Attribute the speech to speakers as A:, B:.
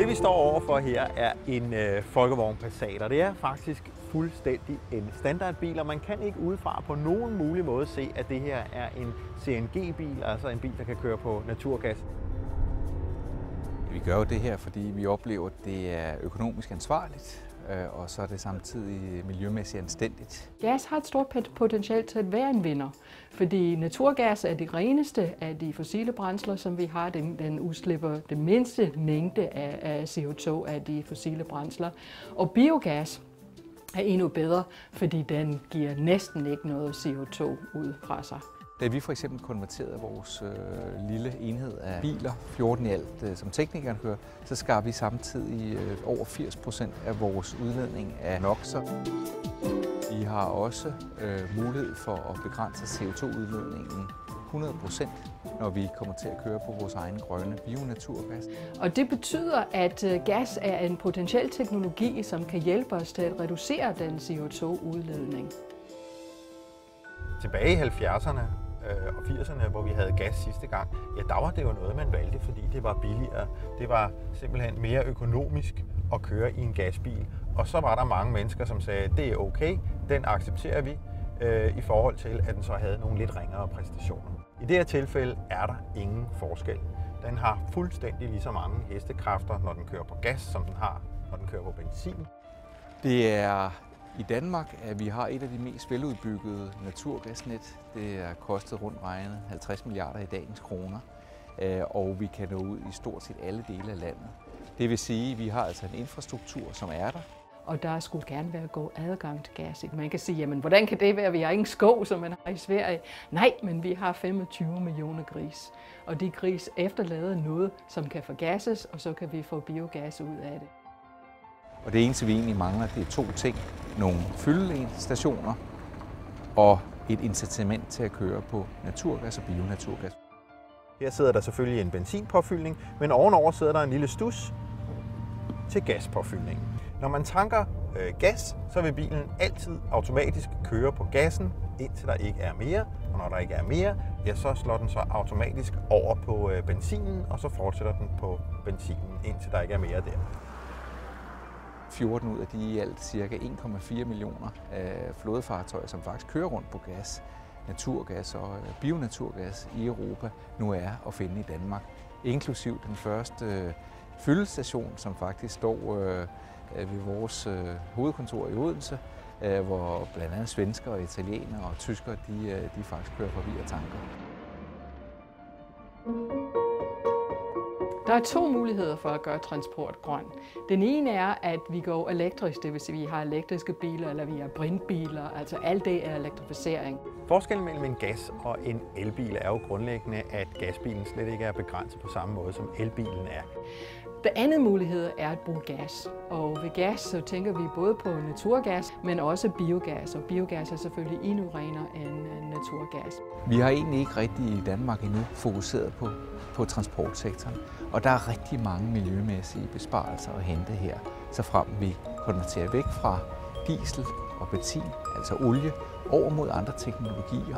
A: Det vi står overfor her er en folkevogn Passat, og det er faktisk fuldstændig en standardbil, og man kan ikke udefra på nogen mulig måde se, at det her er en CNG-bil, altså en bil, der kan køre på naturgas.
B: Vi gør jo det her, fordi vi oplever, at det er økonomisk ansvarligt, og så er det samtidig miljømæssigt anstændigt.
C: Gas har et stort potentiale til at være en vinder, fordi naturgas er det reneste af de fossile brændsler, som vi har. Den udslipper den mindste mængde af CO2 af de fossile brændsler. Og biogas er endnu bedre, fordi den giver næsten ikke noget CO2 ud fra sig.
B: Da vi for eksempel konverterede vores lille enhed af biler, 14 i alt, som teknikeren kører, så skar vi samtidig over 80% af vores udledning af NOx'er. Vi har også mulighed for at begrænse CO2-udledningen 100%, når vi kommer til at køre på vores egen grønne bionaturgas.
C: Og det betyder, at gas er en potentiel teknologi, som kan hjælpe os til at reducere den CO2-udledning.
A: Tilbage i 70'erne og 80'erne, hvor vi havde gas sidste gang, ja, der var det jo noget, man valgte, fordi det var billigere. Det var simpelthen mere økonomisk at køre i en gasbil. Og så var der mange mennesker, som sagde, det er okay, den accepterer vi, i forhold til, at den så havde nogle lidt ringere præstationer. I det her tilfælde er der ingen forskel. Den har fuldstændig lige så mange hestekræfter, når den kører på gas, som den har, når den kører på benzin.
B: Det er i Danmark, at vi har et af de mest veludbyggede naturgasnet. Det er kostet rundt regnet 50 milliarder i dagens kroner, og vi kan nå ud i stort set alle dele af landet. Det vil sige, at vi har altså en infrastruktur, som er der.
C: Og der skulle gerne være god adgang til gas. Man kan sige, jamen hvordan kan det være? Vi har ingen skov, som man har i Sverige. Nej, men vi har 25 millioner gris. Og de gris efterlader noget, som kan forgasses, og så kan vi få biogas ud af det.
B: Og det eneste, vi egentlig mangler, det er to ting. Nogle fyldestationer og et incitament til at køre på naturgas og bionaturgas.
A: Her sidder der selvfølgelig en benzinpåfyldning, men ovenover sidder der en lille stus til gaspåfyldningen. Når man tanker gas, så vil bilen altid automatisk køre på gassen, indtil der ikke er mere. Og når der ikke er mere, ja, så slår den så automatisk over på benzinen, og så fortsætter den på benzinen, indtil der ikke er mere der.
B: 14 ud af de i alt ca. 1,4 millioner flådefartøjer, som faktisk kører rundt på gas, naturgas og bionaturgas i Europa, nu er at finde i Danmark. Inklusiv den første fyldestation, som faktisk står ved vores hovedkontor i Odense, hvor blandt andet svenskere og italienere og tyskere, de faktisk kører forbi og tanker.
C: Der er to muligheder for at gøre transport grøn. Den ene er, at vi går elektrisk, det vil sige, at vi har elektriske biler, eller vi har brintbiler, altså alt det er elektrificering.
A: Forskellen mellem en gas- og en elbil er jo grundlæggende, at gasbilen slet ikke er begrænset på samme måde, som elbilen er.
C: Den anden mulighed er at bruge gas, og ved gas så tænker vi både på naturgas, men også biogas, og biogas er selvfølgelig endnu renere end naturgas.
B: Vi har egentlig ikke rigtig i Danmark endnu fokuseret på transportsektoren, og der er rigtig mange miljømæssige besparelser at hente her, så frem vi konverterer væk fra diesel og benzin, altså olie, over mod andre teknologier.